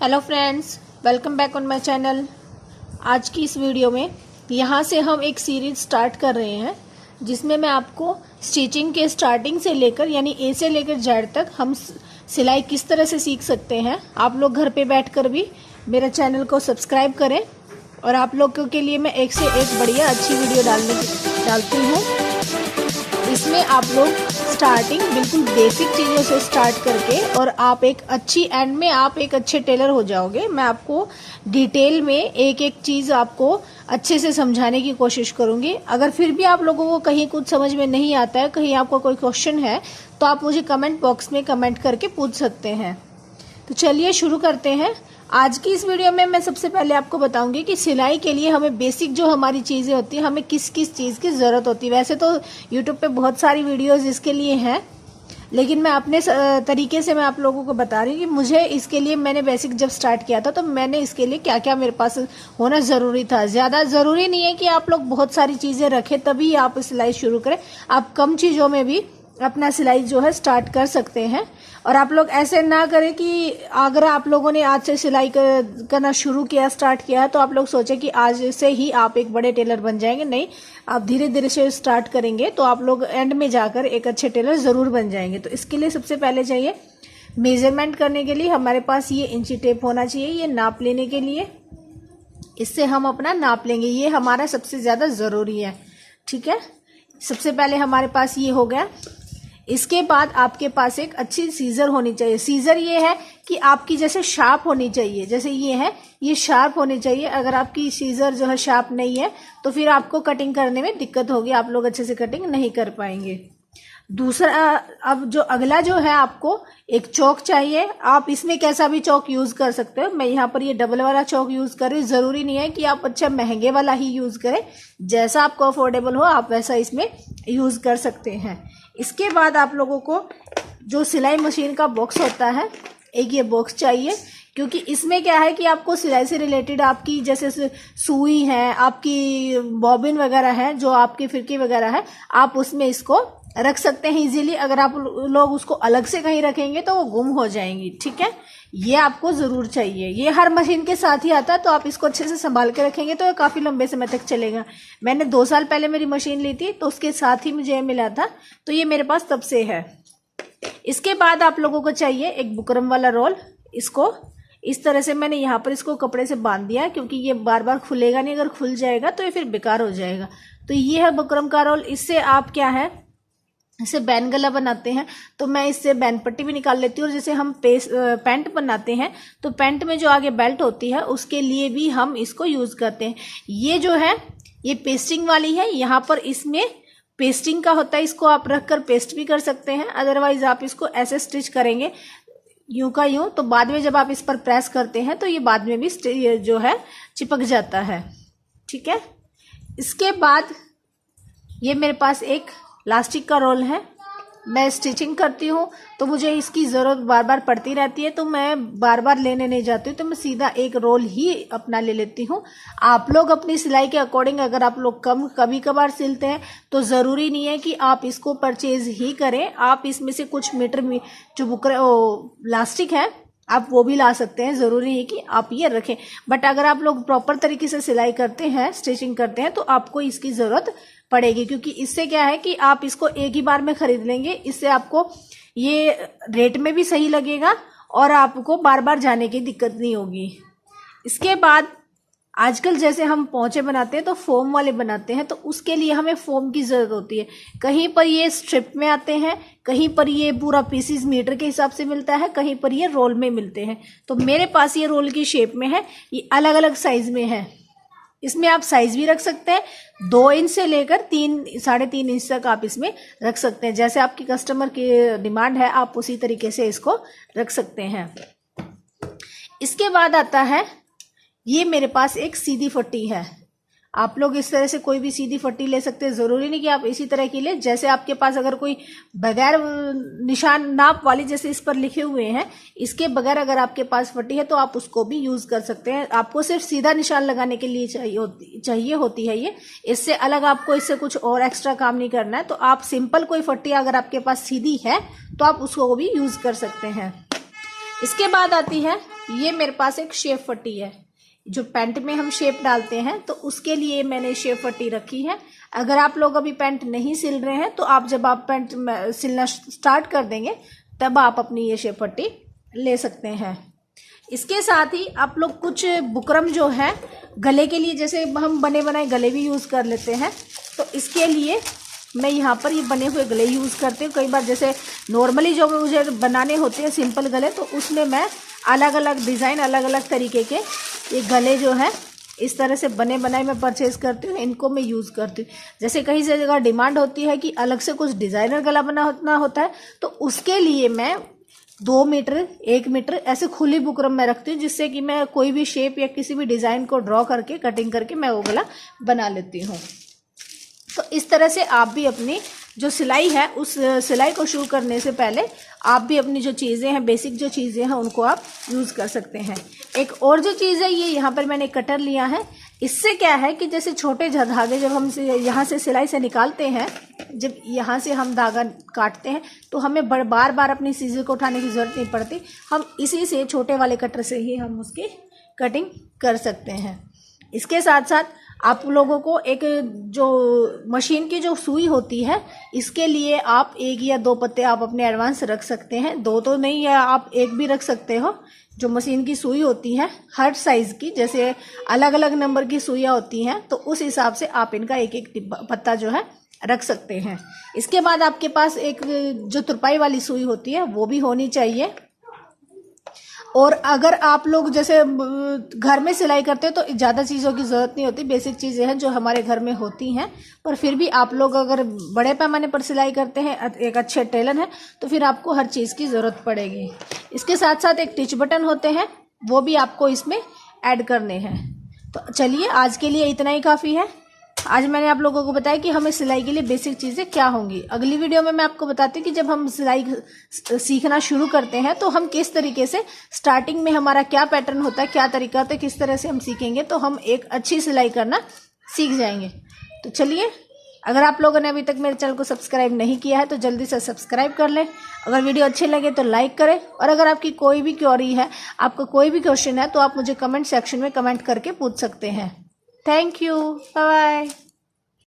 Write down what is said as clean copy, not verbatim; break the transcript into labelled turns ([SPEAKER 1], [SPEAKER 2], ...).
[SPEAKER 1] Hello friends, welcome back on my channel. आज की इस वीडियो में यहाँ से हम एक सीरीज स्टार्ट कर रहे हैं जिसमें मैं आपको स्टिचिंग के स्टार्टिंग से लेकर यानी ए से लेकर जेड तक हम सिलाई किस तरह से सीख सकते हैं। आप लोग घर पे बैठकर भी मेरे चैनल को सब्सक्राइब करें और आप लोगों के लिए मैं एक से एक बढ़िया अच्छी वीडियो डालती हूँ। इसमें आप लोग स्टार्टिंग बिल्कुल बेसिक चीज़ों से स्टार्ट करके और आप एक अच्छी एंड में आप एक अच्छे टेलर हो जाओगे। मैं आपको डिटेल में एक एक चीज़ आपको अच्छे से समझाने की कोशिश करूंगी। अगर फिर भी आप लोगों को कहीं कुछ समझ में नहीं आता है, कहीं आपको कोई क्वेश्चन है, तो आप मुझे कमेंट बॉक्स में कमेंट करके पूछ सकते हैं। तो चलिए शुरू करते हैं। आज की इस वीडियो में मैं सबसे पहले आपको बताऊंगी कि सिलाई के लिए हमें बेसिक जो हमारी चीज़ें होती हैं, हमें किस किस चीज़ की ज़रूरत होती है। वैसे तो यूट्यूब पे बहुत सारी वीडियोस इसके लिए हैं, लेकिन मैं अपने तरीके से मैं आप लोगों को बता रही हूँ कि मुझे इसके लिए मैंने बेसिक जब स्टार्ट किया था तो मैंने इसके लिए क्या क्या मेरे पास होना ज़रूरी था। ज़्यादा ज़रूरी नहीं है कि आप लोग बहुत सारी चीज़ें रखें तभी आप सिलाई शुरू करें। आप कम चीज़ों में भी अपना सिलाई जो है स्टार्ट कर सकते हैं। और आप लोग ऐसे ना करें कि अगर आप लोगों ने आज से सिलाई करना शुरू किया, स्टार्ट किया है, तो आप लोग सोचें कि आज से ही आप एक बड़े टेलर बन जाएंगे। नहीं, आप धीरे धीरे से स्टार्ट करेंगे तो आप लोग एंड में जाकर एक अच्छे टेलर ज़रूर बन जाएंगे। तो इसके लिए सबसे पहले चाहिए मेजरमेंट करने के लिए हमारे पास ये इंची टेप होना चाहिए, ये नाप लेने के लिए। इससे हम अपना नाप लेंगे, ये हमारा सबसे ज़्यादा ज़रूरी है। ठीक है, सबसे पहले हमारे पास ये हो गया। इसके बाद आपके पास एक अच्छी सीजर होनी चाहिए। सीजर ये है कि आपकी जैसे शार्प होनी चाहिए, जैसे ये है, ये शार्प होनी चाहिए। अगर आपकी सीजर जो है शार्प नहीं है तो फिर आपको कटिंग करने में दिक्कत होगी, आप लोग अच्छे से कटिंग नहीं कर पाएंगे। दूसरा, अब जो अगला जो है, आपको एक चौक चाहिए। आप इसमें कैसा भी चौक यूज कर सकते हो। मैं यहाँ पर ये डबल वाला चौक यूज कर रही हूँ। जरूरी नहीं है कि आप अच्छा महंगे वाला ही यूज करें, जैसा आपको अफोर्डेबल हो आप वैसा इसमें यूज कर सकते हैं। इसके बाद आप लोगों को जो सिलाई मशीन का बॉक्स होता है, एक ये बॉक्स चाहिए, क्योंकि इसमें क्या है कि आपको सिलाई से रिलेटेड आपकी जैसे सुई है, आपकी बॉबिन वगैरह है, जो आपकी फिरकी वगैरह है, आप उसमें इसको रख सकते हैं इजीली। अगर आप लोग उसको अलग से कहीं रखेंगे तो वो गुम हो जाएंगी। ठीक है, ये आपको जरूर चाहिए। ये हर मशीन के साथ ही आता है, तो आप इसको अच्छे से संभाल के रखेंगे तो ये काफी लंबे समय तक चलेगा। मैंने 2 साल पहले मेरी मशीन ली थी तो उसके साथ ही मुझे मिला था, तो ये मेरे पास तब से है। इसके बाद आप लोगों को चाहिए एक बुकरम वाला रोल। इसको इस तरह से मैंने यहाँ पर इसको कपड़े से बांध दिया, क्योंकि ये बार बार खुलेगा नहीं। अगर खुल जाएगा तो ये फिर बेकार हो जाएगा। तो ये है बुकरम का रोल। इससे आप क्या है, इसे बैन गला बनाते हैं, तो मैं इससे बैन पट्टी भी निकाल लेती हूँ। और जैसे हम पैंट बनाते हैं तो पैंट में जो आगे बेल्ट होती है उसके लिए भी हम इसको यूज करते हैं। ये जो है ये पेस्टिंग वाली है, यहाँ पर इसमें पेस्टिंग का होता है। इसको आप रखकर पेस्ट भी कर सकते हैं। अदरवाइज आप इसको ऐसे स्टिच करेंगे यूं का यूं, तो बाद में जब आप इस पर प्रेस करते हैं तो ये बाद में भी जो है चिपक जाता है। ठीक है, इसके बाद ये मेरे पास एक लास्टिक का रोल है। मैं स्टिचिंग करती हूँ तो मुझे इसकी ज़रूरत बार बार पड़ती रहती है, तो मैं बार बार लेने नहीं जाती हूँ, तो मैं सीधा एक रोल ही अपना ले लेती हूँ। आप लोग अपनी सिलाई के अकॉर्डिंग, अगर आप लोग कभी कभार सिलते हैं तो ज़रूरी नहीं है कि आप इसको परचेज ही करें। आप इसमें से कुछ मीटर जो लास्टिक है आप वो भी ला सकते हैं। ज़रूरी है कि आप ये रखें, बट अगर आप लोग प्रॉपर तरीके से सिलाई करते हैं, स्टिचिंग करते हैं, तो आपको इसकी ज़रूरत पड़ेगी। क्योंकि इससे क्या है कि आप इसको एक ही बार में खरीद लेंगे, इससे आपको ये रेट में भी सही लगेगा और आपको बार बार जाने की दिक्कत नहीं होगी। इसके बाद आजकल जैसे हम पोंचे बनाते हैं तो फोम वाले बनाते हैं, तो उसके लिए हमें फोम की ज़रूरत होती है। कहीं पर ये स्ट्रिप में आते हैं, कहीं पर ये पूरा पीसीज मीटर के हिसाब से मिलता है, कहीं पर ये रोल में मिलते हैं। तो मेरे पास ये रोल की शेप में है, ये अलग अलग साइज में है। इसमें आप साइज भी रख सकते हैं, 2 इंच से लेकर 3-3.5 इंच तक आप इसमें रख सकते हैं। जैसे आपकी कस्टमर की डिमांड है आप उसी तरीके से इसको रख सकते हैं। इसके बाद आता है, ये मेरे पास एक सीधी फट्टी है। आप लोग इस तरह से कोई भी सीधी फट्टी ले सकते हैं, जरूरी नहीं कि आप इसी तरह की ले। जैसे आपके पास अगर कोई बगैर निशान नाप वाली, जैसे इस पर लिखे हुए हैं, इसके बगैर अगर आपके पास फट्टी है तो आप उसको भी यूज कर सकते हैं। आपको सिर्फ सीधा निशान लगाने के लिए चाहिए होती है ये। इससे अलग आपको इससे कुछ और एक्स्ट्रा काम नहीं करना है। तो आप सिंपल कोई फट्टी अगर आपके पास सीधी है तो आप उसको भी यूज कर सकते हैं। इसके बाद आती है ये मेरे पास एक शेप पट्टी है, जो पैंट में हम शेप डालते हैं तो उसके लिए मैंने शेप पट्टी रखी है। अगर आप लोग अभी पैंट नहीं सिल रहे हैं तो आप जब आप पैंट सिलना स्टार्ट कर देंगे तब आप अपनी ये शेप पट्टी ले सकते हैं। इसके साथ ही आप लोग कुछ बुकरम जो है गले के लिए, जैसे हम बने बनाए गले भी यूज़ कर लेते हैं, तो इसके लिए मैं यहाँ पर ये बने हुए गले यूज़ करती हूँ। कई बार जैसे नॉर्मली जो मुझे बनाने होते हैं सिंपल गले, तो उसमें मैं अलग अलग डिज़ाइन, अलग अलग तरीके के ये गले जो है इस तरह से बने बनाए मैं परचेज करती हूँ, इनको मैं यूज़ करती हूँ। जैसे कहीं से जगह डिमांड होती है कि अलग से कुछ डिज़ाइनर गला बनाना होता है, तो उसके लिए मैं 2 मीटर 1 मीटर ऐसे खुली बुकरम में रखती हूँ, जिससे कि मैं कोई भी शेप या किसी भी डिज़ाइन को ड्रॉ करके कटिंग करके मैं वो गला बना लेती हूँ। तो इस तरह से आप भी अपनी जो सिलाई है उस सिलाई को शुरू करने से पहले आप भी अपनी जो चीज़ें हैं, बेसिक जो चीज़ें हैं, उनको आप यूज़ कर सकते हैं। एक और जो चीज़ है, ये यहाँ पर मैंने कटर लिया है। इससे क्या है कि जैसे छोटे धागे जब हम यहाँ से सिलाई से निकालते हैं, जब यहाँ से हम धागा काटते हैं तो हमें बार बार अपनी सीजर को उठाने की ज़रूरत नहीं पड़ती। हम इसी से छोटे वाले कटर से ही हम उसकी कटिंग कर सकते हैं। इसके साथ साथ आप लोगों को एक जो मशीन की जो सुई होती है, इसके लिए आप 1 या 2 पत्ते आप अपने एडवांस रख सकते हैं। 2 तो नहीं है, आप 1 भी रख सकते हो। जो मशीन की सुई होती है हर साइज़ की, जैसे अलग अलग नंबर की सुइयाँ होती हैं, तो उस हिसाब से आप इनका एक एक पत्ता जो है रख सकते हैं। इसके बाद आपके पास एक जो तुरपाई वाली सुई होती है वो भी होनी चाहिए। और अगर आप लोग जैसे घर में सिलाई करते हैं तो ज़्यादा चीज़ों की ज़रूरत नहीं होती, बेसिक चीज़ें हैं जो हमारे घर में होती हैं। पर फिर भी आप लोग अगर बड़े पैमाने पर सिलाई करते हैं, एक अच्छे टेलर हैं, तो फिर आपको हर चीज़ की ज़रूरत पड़ेगी। इसके साथ साथ एक टिच बटन होते हैं, वो भी आपको इसमें ऐड करने हैं। तो चलिए, आज के लिए इतना ही काफ़ी है। आज मैंने आप लोगों को बताया कि हमें सिलाई के लिए बेसिक चीज़ें क्या होंगी। अगली वीडियो में मैं आपको बताती हूँ कि जब हम सिलाई सीखना शुरू करते हैं तो हम किस तरीके से स्टार्टिंग में हमारा क्या पैटर्न होता है, क्या तरीका होता है, किस तरह से हम सीखेंगे तो हम एक अच्छी सिलाई करना सीख जाएंगे। तो चलिए, अगर आप लोगों ने अभी तक मेरे चैनल को सब्सक्राइब नहीं किया है तो जल्दी से सब्सक्राइब कर लें। अगर वीडियो अच्छे लगे तो लाइक करें, और अगर आपकी कोई भी क्वेरी है, आपका कोई भी क्वेश्चन है, तो आप मुझे कमेंट सेक्शन में कमेंट करके पूछ सकते हैं। Thank you, bye bye.